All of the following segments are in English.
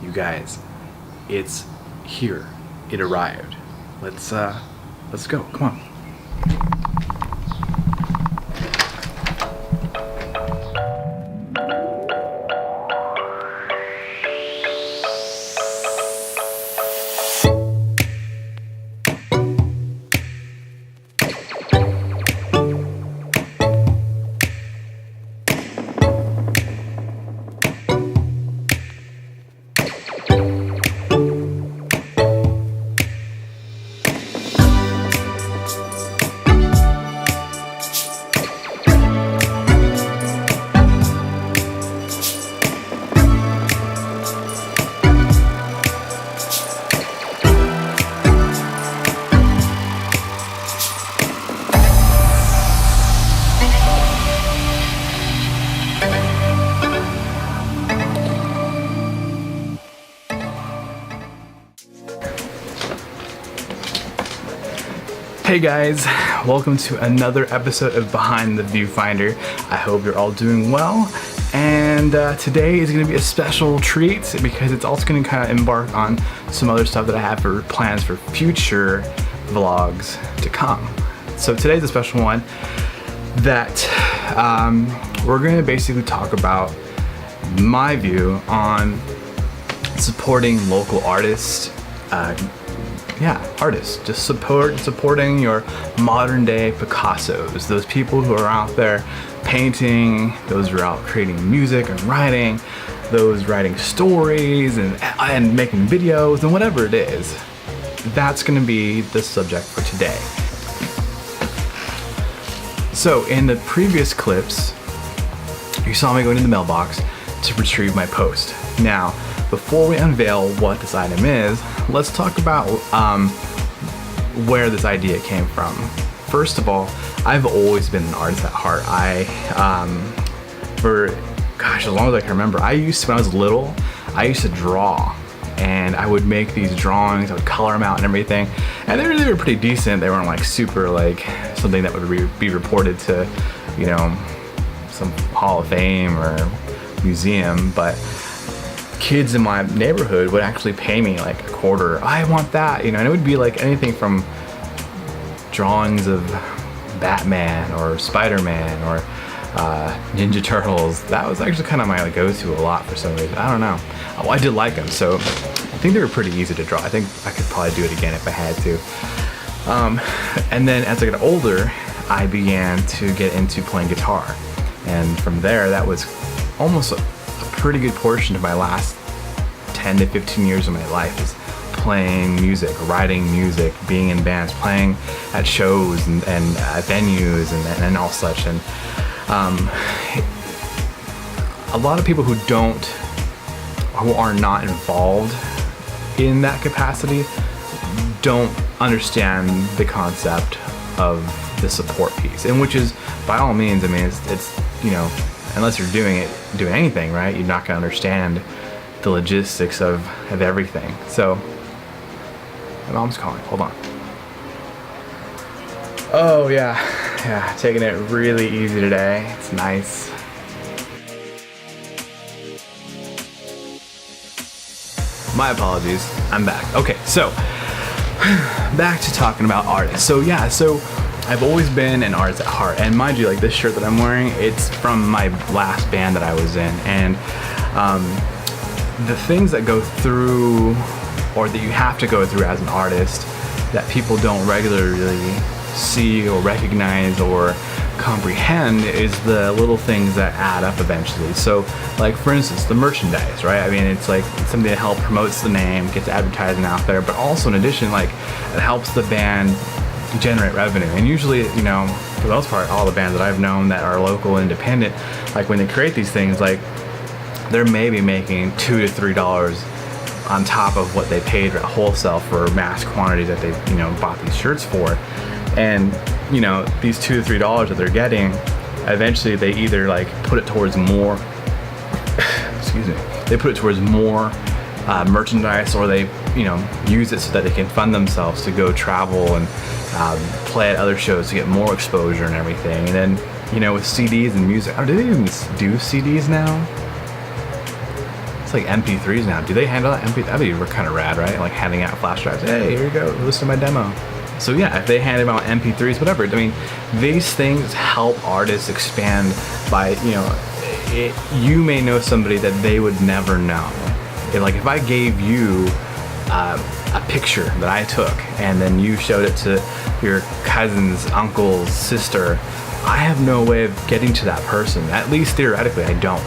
You guys, it's here. It arrived. Let's go. Come on. Hey guys, welcome to another episode of Behind the Viewfinder. I hope you're all doing well, and today is going to be a special treat because it's also going to kind of embark on some other stuff that I have for plans for future vlogs to come. So today's a special one that we're going to basically talk about my view on supporting local artists. Artists. Just supporting your modern day Picassos, those people who are out there painting, those who are out creating music and writing, those writing stories and making videos and whatever it is. That's going to be the subject for today. So in the previous clips, you saw me go into the mailbox to retrieve my post. Now, before we unveil what this item is, let's talk about where this idea came from. First of all, I've always been an artist at heart. As long as I can remember, when I was little, I used to draw, and I would make these drawings, I would color them out and everything, and they were pretty decent. They weren't like super like something that would be reported to, some Hall of Fame or museum, but kids in my neighborhood would actually pay me like a quarter. I want that, and it would be like anything from drawings of Batman or Spider-Man or Ninja Turtles. That was actually kind of my go-to a lot for some reason. I don't know. I did like them, so I think they were pretty easy to draw. I think I could probably do it again if I had to. And then as I got older, I began to get into playing guitar, and from there, that was almost a pretty good portion of my last 10 to 15 years of my life is playing music, writing music, being in bands, playing at shows and at venues and all such. And a lot of people who are not involved in that capacity don't understand the concept of the support piece, and which is by all means, it's unless you're doing anything, right? You're not gonna understand the logistics of everything. So, my mom's calling, hold on. Oh yeah, taking it really easy today. It's nice. My apologies, I'm back. Okay, so, back to talking about artists. So I've always been an artist at heart, and mind you, like this shirt that I'm wearing, it's from my last band that I was in, and the things that go through, or that you have to go through as an artist, that people don't regularly see or recognize or comprehend is the little things that add up eventually. So, like for instance, the merchandise, right? It's like something that helps promotes the name, gets advertising out there, but also in addition, like it helps the band generate revenue. And usually, for the most part, all the bands that I've known that are local, independent, like when they create these things, like they're maybe making $2 to $3 on top of what they paid at wholesale for mass quantities that they bought these shirts for. And these $2 to $3 that they're getting, eventually they either like put it towards more merchandise, or they use it so that they can fund themselves to go travel and play at other shows to get more exposure and everything. And then with CDs and music, do they even do CDs now? It's like MP3s now. Do they handle that? That'd be kind of rad, right? Like handing out flash drives. Hey, here you go, listen to my demo. So yeah, if they hand them out MP3s, whatever. I mean, these things help artists expand by, you may know somebody that they would never know. Like if I gave you a picture that I took and then you showed it to your cousin's uncle's sister, I have no way of getting to that person. At least theoretically, I don't.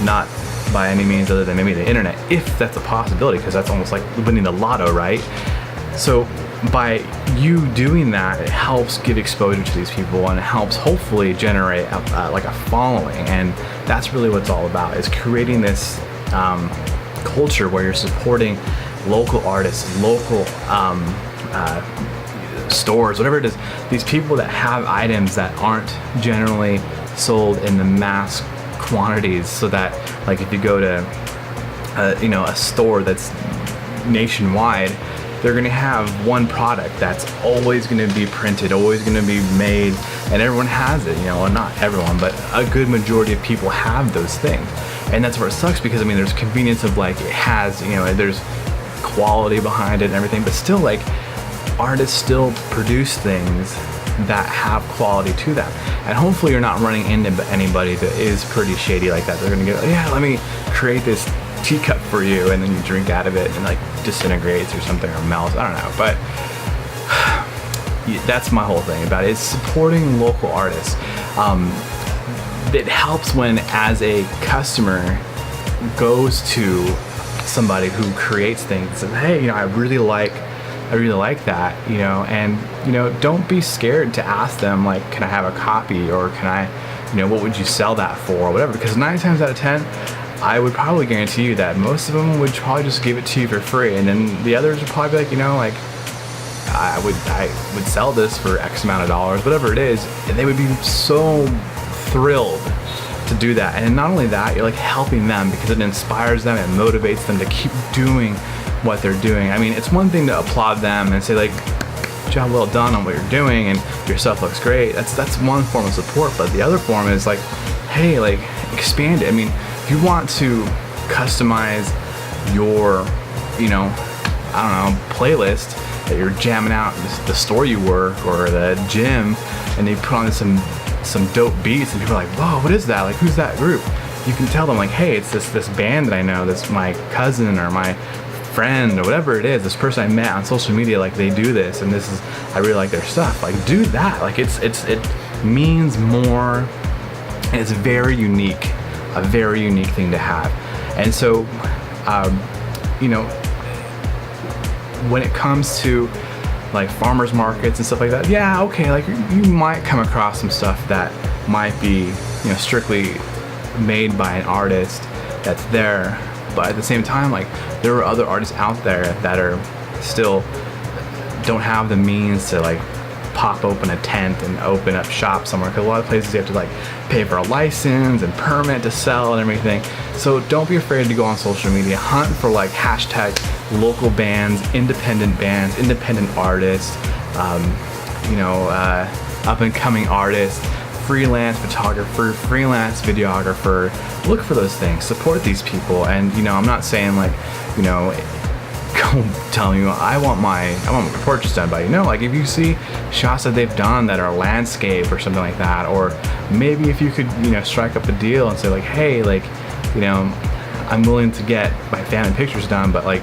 Not by any means other than maybe the internet, if that's a possibility, because that's almost like winning the lotto, right? So by you doing that, it helps give exposure to these people, and it helps hopefully generate like a following. And that's really what it's all about, is creating this culture where you're supporting local artists, local stores, whatever it is, these people that have items that aren't generally sold in the mass quantities, so that like if you go to a store that's nationwide, they're going to have one product that's always going to be printed, always going to be made, and everyone has it, or not everyone, but a good majority of people have those things. And that's where it sucks, because I mean there's convenience of like it has, there's quality behind it and everything, but still like artists still produce things that have quality to them. And hopefully you're not running into anybody that is pretty shady like that. They're gonna go, yeah, let me create this teacup for you, and then you drink out of it and like disintegrates or something, or melts, I don't know. But that's my whole thing about it, is supporting local artists. It helps when, as a customer goes to somebody who creates things and, hey, I really like that, and don't be scared to ask them, like, can I have a copy, or can I, what would you sell that for, or whatever, because 9 times out of 10 I would probably guarantee you that most of them would probably just give it to you for free, and then the others would probably be like, I would sell this for X amount of dollars, whatever it is, and they would be so thrilled to do that. And not only that, you're like helping them, because it inspires them, it motivates them to keep doing what they're doing. I mean, it's one thing to applaud them and say like, job well done on what you're doing and your stuff looks great. That's one form of support, but the other form is like, hey, like, expand it. I mean, if you want to customize your, playlist that you're jamming out in the store you work or the gym, and they put on some dope beats, and people are like, whoa, what is that? Like, who's that group? You can tell them like, hey, it's this band that I know, that's my cousin or my friend or whatever it is, this person I met on social media, like they do this, and I really like their stuff. Like, do that. Like, it means more, and it's a very unique thing to have. And so, when it comes to like farmers markets and stuff like that, yeah, okay, like you might come across some stuff that might be, strictly made by an artist that's there, but at the same time, like, there are other artists out there that are still don't have the means to like pop open a tent and open up shop somewhere, because a lot of places you have to like pay for a license and permit to sell and everything. So don't be afraid to go on social media, hunt for like hashtag local bands, independent artists, up and coming artists, freelance photographer, freelance videographer. Look for those things, support these people. And I'm not saying like, go telling you I want my portraits done by you. Like, if you see shots that they've done that are landscape or something like that, or maybe if you could strike up a deal and say like, hey, like, I'm willing to get my family pictures done, but like,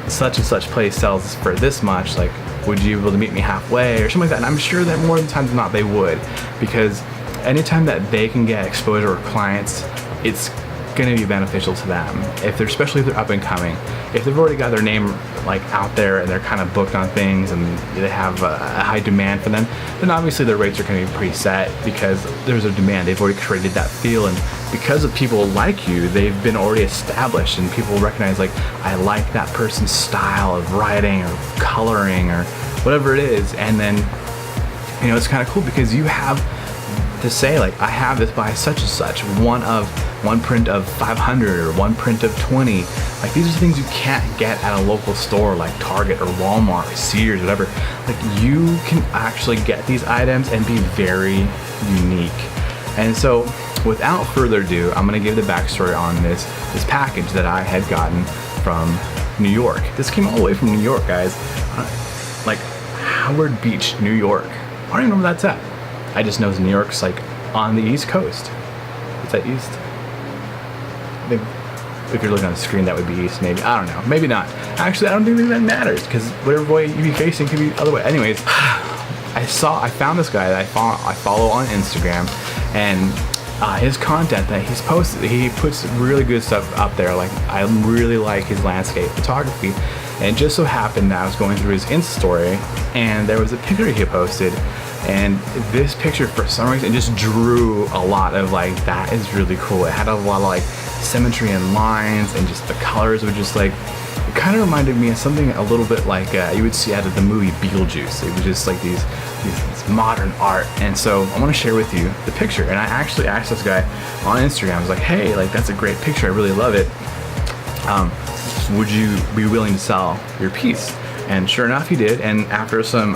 such and such place sells for this much, like, would you be able to meet me halfway or something like that? And I'm sure that more than times than not they would, because anytime that they can get exposure with clients, it's going to be beneficial to them. Especially if they're up and coming, if they've already got their name like out there and they're kind of booked on things and they have a high demand for them, then obviously their rates are going to be preset, because there's a demand. They've already created that feel, and because of people like you, they've been already established, and people recognize like, I like that person's style of writing or coloring or whatever it is. And then it's kind of cool, because you have to say like, I have this by such and such, one print of 500 or one print of 20. Like, these are things you can't get at a local store like Target or Walmart or Sears, whatever. Like, you can actually get these items and be very unique. And so without further ado, I'm gonna give the backstory on this package that I had gotten from New York. This came all the way from New York, guys. Like Howard Beach, New York. I don't even know where that's at. I just know New York's like on the East Coast. Is that East? Maybe. If you're looking on the screen, that would be East, maybe. I don't know. Maybe not. Actually, I don't think that matters, because whatever way you be facing could be the other way. Anyways, I found this guy that I follow on Instagram, and his content that he's posted, he puts really good stuff up there. Like, I really like his landscape photography. And it just so happened that I was going through his Insta story, and there was a picture he posted, and this picture, for some reason, it just drew a lot of like, that is really cool. It had a lot of like symmetry and lines, and just the colors were just like, it kind of reminded me of something a little bit like you would see out of the movie Beetlejuice. It was just like these modern art. And so I want to share with you the picture. And I actually asked this guy on Instagram, I was like, hey, like, that's a great picture, I really love it. Would you be willing to sell your piece? And sure enough, he did. And after some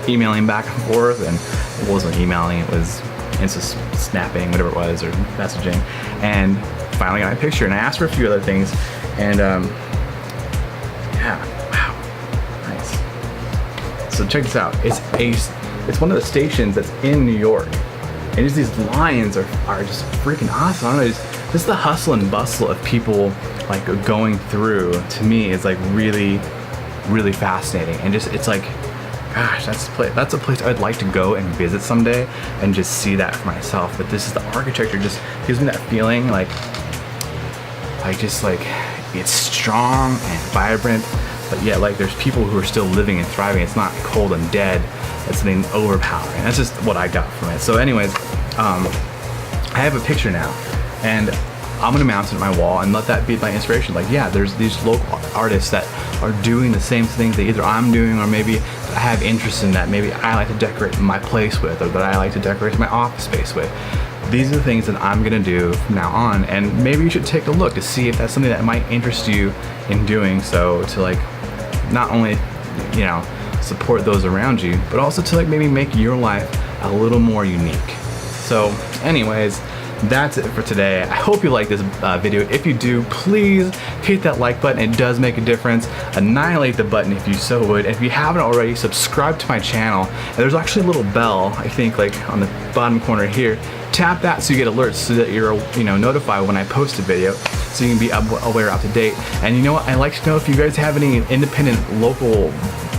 emailing back and forth, and it wasn't emailing, it was Insta snapping, whatever it was, or messaging, and finally got my picture. And I asked for a few other things, and yeah, wow, nice. So check this out. It's one of the stations that's in New York, and just these lines are just freaking awesome. I don't know, just the hustle and bustle of people like going through, to me, is like really, really fascinating. And just, it's like, gosh, that's a place I'd like to go and visit someday and just see that for myself. But this is, the architecture just gives me that feeling like it's strong and vibrant, but yet like there's people who are still living and thriving. It's not cold and dead. It's something overpowering. That's just what I got from it. So anyways, I have a picture now, and I'm gonna mount it on my wall and let that be my inspiration. Like, yeah, there's these local artists that are doing the same things that either I'm doing, or maybe I have interest in, that maybe I like to decorate my place with, or that I like to decorate my office space with. These are the things that I'm gonna do from now on, and maybe you should take a look to see if that's something that might interest you in doing so, to like not only, you know, support those around you, but also to like maybe make your life a little more unique. So anyways, that's it for today. I hope you like this video. If you do, please hit that like button. It does make a difference. Annihilate the button if you so would. If you haven't already, subscribe to my channel. And there's actually a little bell, I think, like on the bottom corner here. Tap that so you get alerts, so that you're, you know, notified when I post a video, so you can be aware, up to date. And you know what? I'd like to know if you guys have any independent local,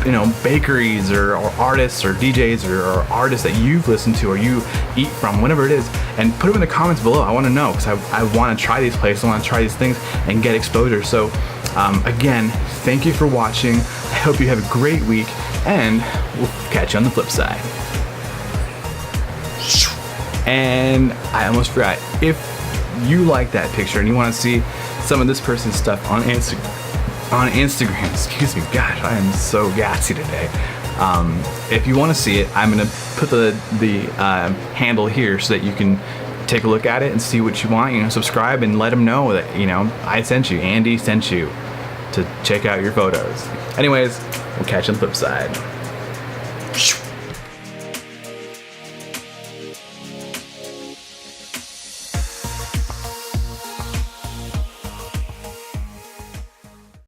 you know, bakeries or artists or DJs or artists that you've listened to or you eat from, whatever it is, and put them in the comments below. I want to know, because I want to try these places, I want to try these things and get exposure. So again, thank you for watching. I hope you have a great week, and we'll catch you on the flip side. And I almost forgot, if you like that picture and you want to see some of this person's stuff on Instagram, excuse me, gosh, I am so gassy today. If you want to see it, I'm gonna put the handle here so that you can take a look at it and see what you want. You know, subscribe and let them know that, you know, I sent you, Andy sent you to check out your photos. Anyways, we'll catch you on the flip side.